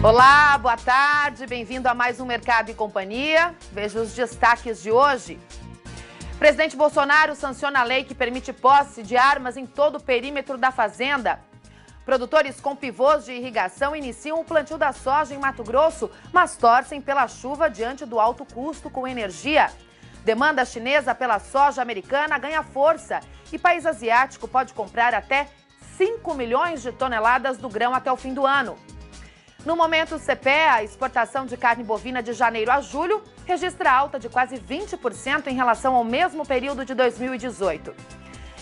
Olá, boa tarde, bem-vindo a mais um Mercado e Companhia. Veja os destaques de hoje. Presidente Bolsonaro sanciona a lei que permite posse de armas em todo o perímetro da fazenda. Produtores com pivôs de irrigação iniciam o plantio da soja em Mato Grosso, mas torcem pela chuva diante do alto custo com energia. Demanda chinesa pela soja americana ganha força e país asiático pode comprar até 5 milhões de toneladas do grão até o fim do ano. No momento, o CPEA, a exportação de carne bovina de janeiro a julho, registra alta de quase 20% em relação ao mesmo período de 2018.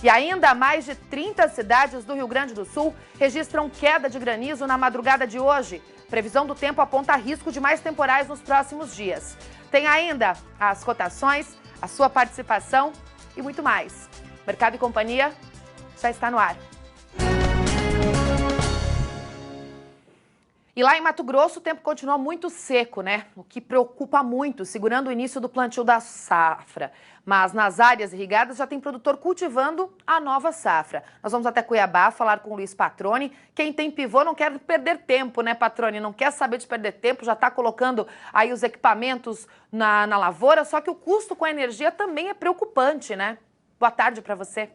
E ainda mais de 30 cidades do Rio Grande do Sul registram queda de granizo na madrugada de hoje. Previsão do tempo aponta risco de mais temporais nos próximos dias. Tem ainda as cotações, a sua participação e muito mais. Mercado e Companhia já está no ar. E lá em Mato Grosso o tempo continua muito seco, né? O que preocupa muito, segurando o início do plantio da safra. Mas nas áreas irrigadas já tem produtor cultivando a nova safra. Nós vamos até Cuiabá falar com o Luiz Patroni. Quem tem pivô não quer perder tempo, né, Patroni? Não quer saber de perder tempo, já está colocando aí os equipamentos na lavoura, só que o custo com a energia também é preocupante, né? Boa tarde para você.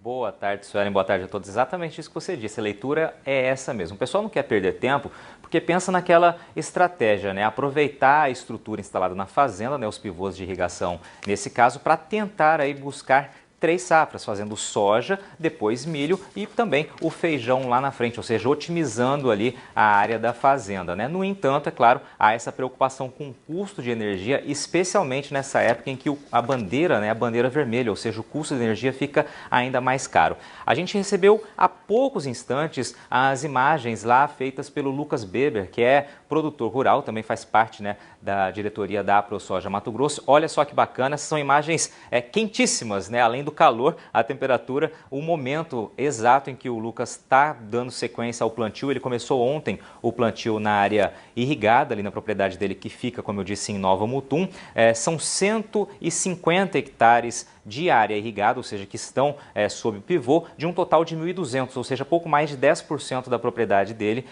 Boa tarde, Suelen. Boa tarde a todos. Exatamente isso que você disse. A leitura é essa mesmo. O pessoal não quer perder tempo porque pensa naquela estratégia, né? Aproveitar a estrutura instalada na fazenda, né? Os pivôs de irrigação, nesse caso, para tentar aí buscar 3 safras, fazendo soja, depois milho e também o feijão lá na frente, ou seja, otimizando ali a área da fazenda, né? No entanto, é claro, há essa preocupação com o custo de energia, especialmente nessa época em que a bandeira, né, a bandeira vermelha, ou seja, o custo de energia fica ainda mais caro. A gente recebeu há poucos instantes as imagens lá feitas pelo Lucas Beber, que é produtor rural, também faz parte, né, da diretoria da AproSoja Mato Grosso. Olha só que bacana, essas são imagens quentíssimas, né? Além do calor, a temperatura, o momento exato em que o Lucas está dando sequência ao plantio. Ele começou ontem o plantio na área irrigada, ali na propriedade dele, que fica, como eu disse, em Nova Mutum. São 150 hectares de área irrigada, ou seja, que estão sob o pivô, de um total de 1.200, ou seja, pouco mais de 10% da propriedade dele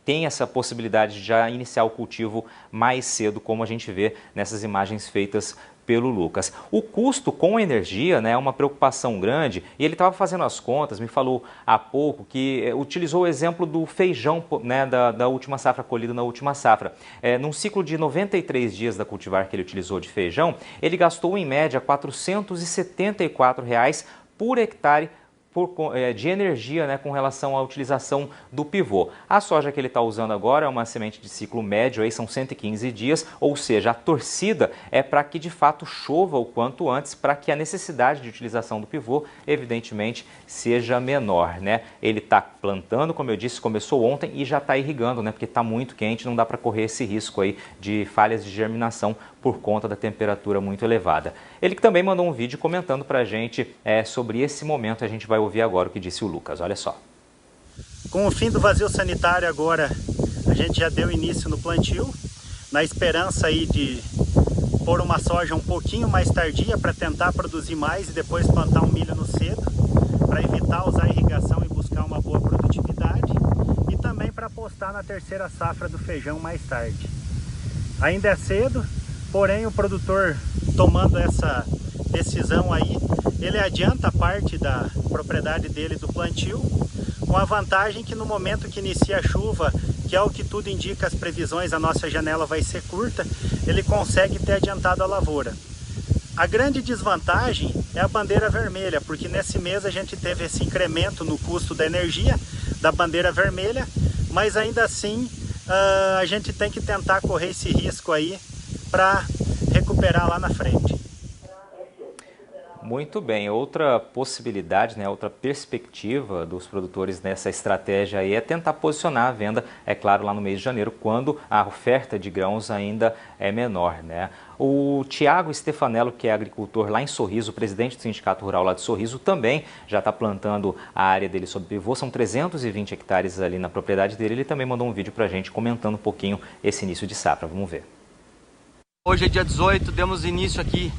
tem essa possibilidade de já iniciar o cultivo mais cedo, como a gente vê nessas imagens feitas pelo Lucas. O custo com energia, né, é uma preocupação grande, e ele estava fazendo as contas, me falou há pouco que utilizou o exemplo do feijão, né, da última safra, colhido na última safra. Num ciclo de 93 dias da cultivar que ele utilizou de feijão, ele gastou em média R$ 474 por hectare de energia, né, com relação à utilização do pivô. A soja que ele está usando agora é uma semente de ciclo médio, aí são 115 dias, ou seja, a torcida é para que de fato chova o quanto antes, para que a necessidade de utilização do pivô, evidentemente, seja menor, né? Ele está plantando, como eu disse, começou ontem e já está irrigando, né, porque está muito quente, não dá para correr esse risco aí de falhas de germinação por conta da temperatura muito elevada. Ele que também mandou um vídeo comentando para a gente sobre esse momento. A gente vai ouvir agora o que disse o Lucas, olha só. Com o fim do vazio sanitário agora, a gente já deu início no plantio, na esperança aí de pôr uma soja um pouquinho mais tardia para tentar produzir mais e depois plantar um milho no cedo, para evitar usar irrigação e buscar uma boa produtividade, e também para apostar na terceira safra do feijão mais tarde. Ainda é cedo, porém o produtor, tomando essa decisão aí, ele adianta parte da propriedade dele do plantio, com a vantagem que no momento que inicia a chuva, que é o que tudo indica as previsões, a nossa janela vai ser curta, ele consegue ter adiantado a lavoura. A grande desvantagem é a bandeira vermelha, porque nesse mês a gente teve esse incremento no custo da energia da bandeira vermelha, mas ainda assim a gente tem que tentar correr esse risco aí para recuperar lá na frente. Muito bem, outra possibilidade, né, outra perspectiva dos produtores nessa estratégia aí é tentar posicionar a venda, é claro, lá no mês de janeiro, quando a oferta de grãos ainda é menor, né? O Tiago Stefanello, que é agricultor lá em Sorriso, presidente do Sindicato Rural lá de Sorriso, também já está plantando a área dele sob pivô, são 320 hectares ali na propriedade dele. Ele também mandou um vídeo para a gente comentando um pouquinho esse início de safra, vamos ver. Hoje é dia 18, demos início aqui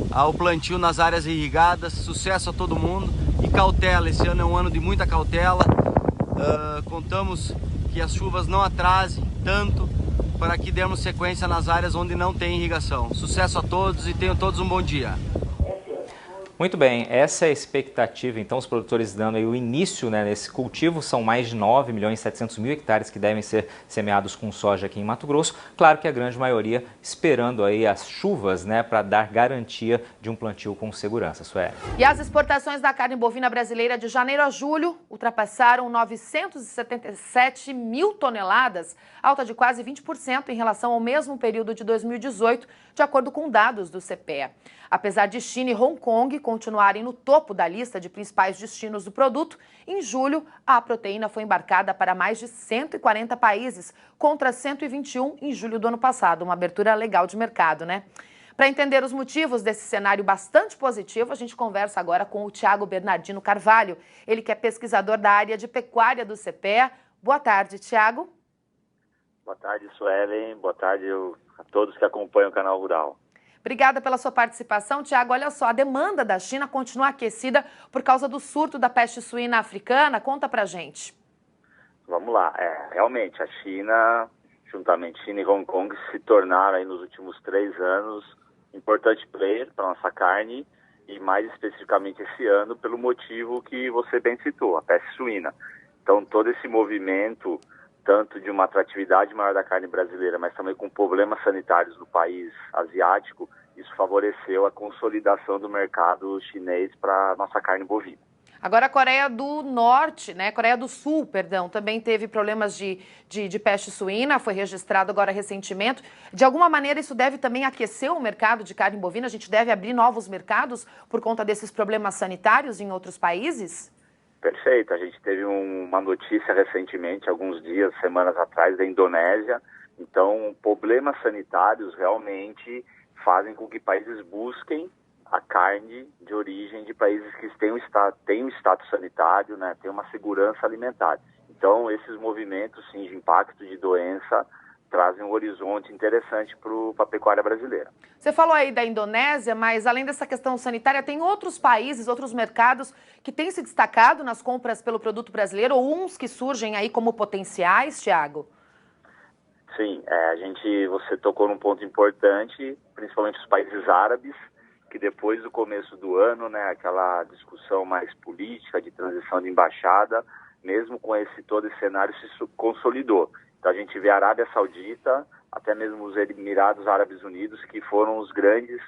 ao plantio nas áreas irrigadas, sucesso a todo mundo e cautela, esse ano é um ano de muita cautela, Contamos que as chuvas não atrasem tanto para que demos sequência nas áreas onde não tem irrigação. Sucesso a todos e tenham todos um bom dia. Muito bem, essa é a expectativa, então, os produtores dando aí o início, né, nesse cultivo. São mais de 9.700.000 hectares que devem ser semeados com soja aqui em Mato Grosso. Claro que a grande maioria esperando aí as chuvas, né, para dar garantia de um plantio com segurança. Sueli. E as exportações da carne bovina brasileira de janeiro a julho ultrapassaram 977 mil toneladas, alta de quase 20% em relação ao mesmo período de 2018, de acordo com dados do CPEA. Apesar de China e Hong Kong continuarem no topo da lista de principais destinos do produto, em julho a proteína foi embarcada para mais de 140 países, contra 121 em julho do ano passado. Uma abertura legal de mercado, né? Para entender os motivos desse cenário bastante positivo, a gente conversa agora com o Thiago Bernardino Carvalho. Ele que é pesquisador da área de pecuária do CPEA. Boa tarde, Thiago. Boa tarde, Suelen. Boa tarde a todos que acompanham o Canal Rural. Obrigada pela sua participação, Thiago. Olha só, a demanda da China continua aquecida por causa do surto da peste suína africana. Conta pra gente. Vamos lá. Realmente, a China, juntamente China e Hong Kong, se tornaram aí nos últimos 3 anos importante player para nossa carne e mais especificamente esse ano pelo motivo que você bem citou, a peste suína. Então, todo esse movimento, tanto de uma atratividade maior da carne brasileira, mas também com problemas sanitários no país asiático, isso favoreceu a consolidação do mercado chinês para a nossa carne bovina. Agora a Coreia do Norte, né? Coreia do Sul, perdão, também teve problemas de peste suína, foi registrado agora recentemente. De alguma maneira isso deve também aquecer o mercado de carne bovina? A gente deve abrir novos mercados por conta desses problemas sanitários em outros países? Perfeito. A gente teve uma notícia recentemente, alguns dias, semanas atrás, da Indonésia. Então, problemas sanitários realmente fazem com que países busquem a carne de origem de países que têm um status sanitário, né, têm uma segurança alimentar. Então, esses movimentos, sim, de impacto de doença trazem um horizonte interessante para a pecuária brasileira. Você falou aí da Indonésia, mas além dessa questão sanitária, tem outros países, outros mercados que têm se destacado nas compras pelo produto brasileiro, ou uns que surgem aí como potenciais, Thiago? Sim, você tocou num ponto importante, principalmente os países árabes, que depois do começo do ano, né, aquela discussão mais política de transição de embaixada, mesmo com todo esse cenário se consolidou. Então a gente vê a Arábia Saudita, até mesmo os Emirados Árabes Unidos, que foram os grandes,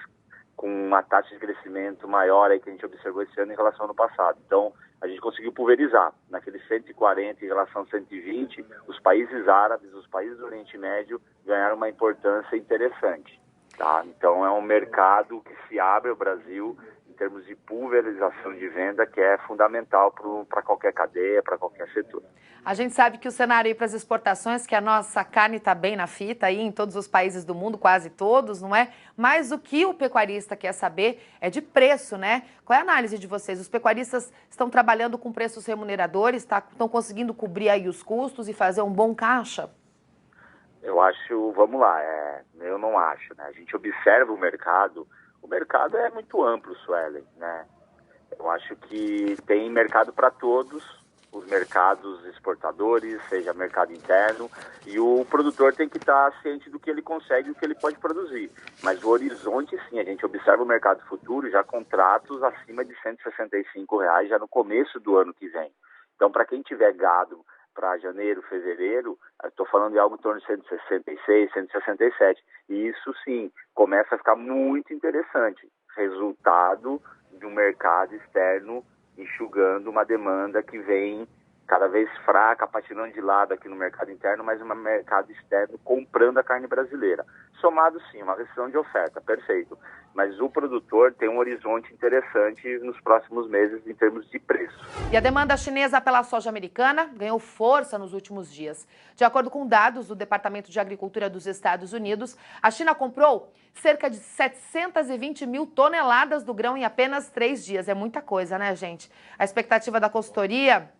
com uma taxa de crescimento maior aí que a gente observou esse ano em relação ao ano passado. Então a gente conseguiu pulverizar. Naquele 140 em relação a 120, os países árabes, os países do Oriente Médio ganharam uma importância interessante. Tá? Então é um mercado que se abre ao Brasil em termos de pulverização de venda, que é fundamental para qualquer cadeia, para qualquer setor. A gente sabe que o cenário aí para as exportações, que a nossa carne está bem na fita aí em todos os países do mundo, quase todos, não é? Mas o que o pecuarista quer saber é de preço, né? Qual é a análise de vocês? Os pecuaristas estão trabalhando com preços remuneradores, estão conseguindo cobrir aí os custos e fazer um bom caixa? Eu acho, vamos lá, eu não acho, né? A gente observa o mercado é muito amplo, Suelen, né? Eu acho que tem mercado para todos, os mercados exportadores, seja mercado interno, e o produtor tem que estar ciente do que ele consegue e do que ele pode produzir. Mas o horizonte, sim, a gente observa o mercado futuro, já contratos acima de R$165 já no começo do ano que vem. Então, para quem tiver gado para janeiro, fevereiro, estou falando de algo em torno de 166, 167. E isso, sim, começa a ficar muito interessante. Resultado de um mercado externo enxugando uma demanda que vem cada vez fraca, patinando de lado aqui no mercado interno, mas um mercado externo comprando a carne brasileira. Somado, sim, uma restrição de oferta, perfeito. Mas o produtor tem um horizonte interessante nos próximos meses em termos de preço. E a demanda chinesa pela soja americana ganhou força nos últimos dias. De acordo com dados do Departamento de Agricultura dos Estados Unidos, a China comprou cerca de 720 mil toneladas do grão em apenas 3 dias. É muita coisa, né, gente? A expectativa da consultoria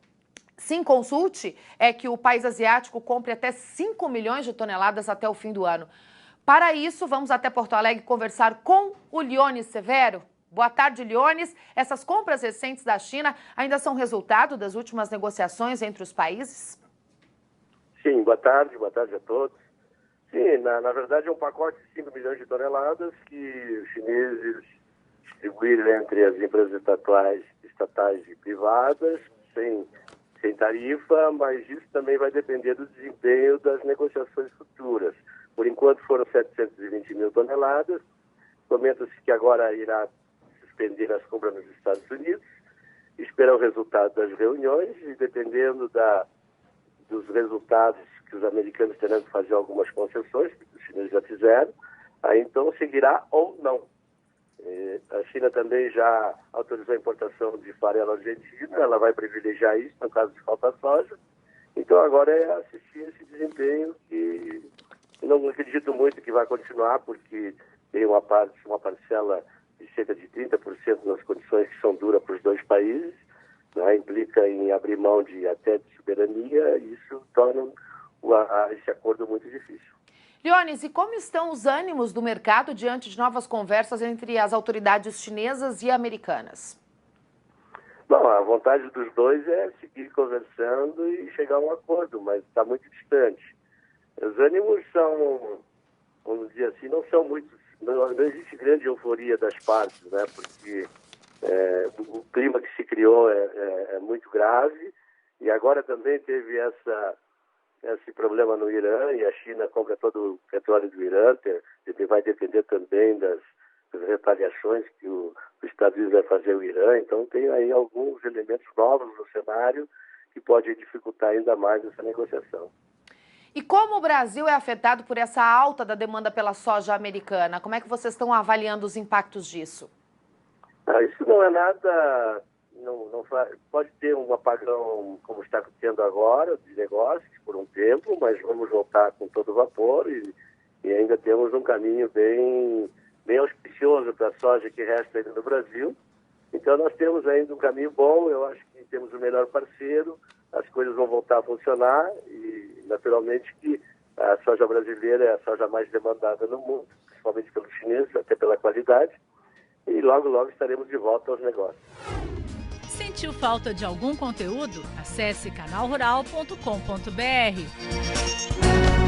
Sim Consulte é que o país asiático compre até 5 milhões de toneladas até o fim do ano. Para isso, vamos até Porto Alegre conversar com o Lione Severo. Boa tarde, Liones. Essas compras recentes da China ainda são resultado das últimas negociações entre os países? Sim, boa tarde a todos. Sim, na verdade é um pacote de 5 milhões de toneladas que os chineses distribuíram entre as empresas estatais e privadas, sem tarifa, mas isso também vai depender do desempenho das negociações futuras. Por enquanto foram 720 mil toneladas, comenta-se que agora irá suspender as compras nos Estados Unidos, esperar o resultado das reuniões e dependendo dos resultados que os americanos terão que fazer algumas concessões, que os chineses já fizeram, aí então seguirá ou não. A China também já autorizou a importação de farelo argentino, ela vai privilegiar isso no caso de falta soja. Então agora é assistir esse desempenho que eu não acredito muito que vai continuar, porque tem uma parcela de cerca de 30% nas condições que são duras para os dois países, né? Implica em abrir mão até de soberania, e isso torna esse acordo muito difícil. Liones, e como estão os ânimos do mercado diante de novas conversas entre as autoridades chinesas e americanas? Bom, a vontade dos dois é seguir conversando e chegar a um acordo, mas está muito distante. Os ânimos são, vamos dizer assim, não são muitos, não existe grande euforia das partes, né? Porque o clima que se criou é muito grave e agora também teve esse problema no Irã e a China compra todo o petróleo do Irã, vai depender também das retaliações que os Estados Unidos vai fazer ao Irã, então tem aí alguns elementos novos no cenário que podem dificultar ainda mais essa negociação. E como o Brasil é afetado por essa alta da demanda pela soja americana? Como é que vocês estão avaliando os impactos disso? Isso não é nada, pode ter um apagão como está tendo agora de negócios por um tempo, mas vamos voltar com todo vapor e ainda temos um caminho bem auspicioso para a soja que resta ainda no Brasil. Então nós temos ainda um caminho bom, eu acho que temos o melhor parceiro, as coisas vão voltar a funcionar e naturalmente que a soja brasileira é a soja mais demandada no mundo, principalmente pelos chineses, até pela qualidade, e logo estaremos de volta aos negócios. Sentiu falta de algum conteúdo? Acesse canalrural.com.br.